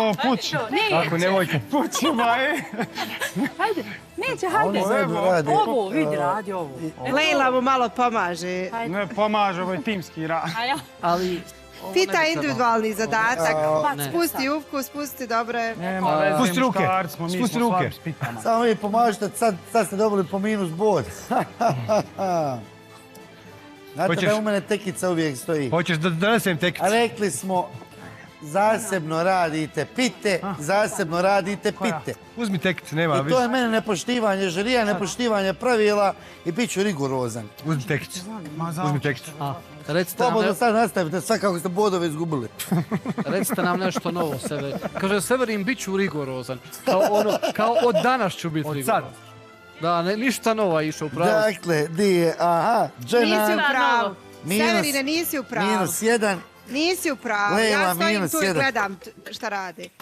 ovo pući. Ako nemojte pućima, Hajde, neće, hajde. Ovo, vidi, radi ovo. Lejla mu malo pomaže. Ne pomaže, ovo je timski rad. Ali... Pita individualni zadatak. Spusti uvku, spusti dobro je. Spusti ruke. Spusti ruke. Samo vi pomažete, sad ste dobili po minus bod. Znate da u mene tekica uvijek stoji. Hoćeš da donesem tekicu? Rekli smo, zasebno radite pite, zasebno radite pite. Uzmi tekicu, nema I više. to je mene nepoštivanje žirija, nepoštivanje pravila i bit ću rigorozan. Uzmi tekicu. Uzmi tekicu. Slobodno sad nastavite, sad kako ste bodove izgubili. Recite nam nešto novo, Severin. Kaže Severin, bit ću rigorozan. Kao od danas ću biti rigorozan. Od sad. Da, ništa nova išao u pravu. Dakle, di je, aha, Nisi u pravu. Minus- Severine, nisi u pravu. -1. Nisi u pravu. Lejla, Ja stojim minus tu i jedan. gledam šta radi.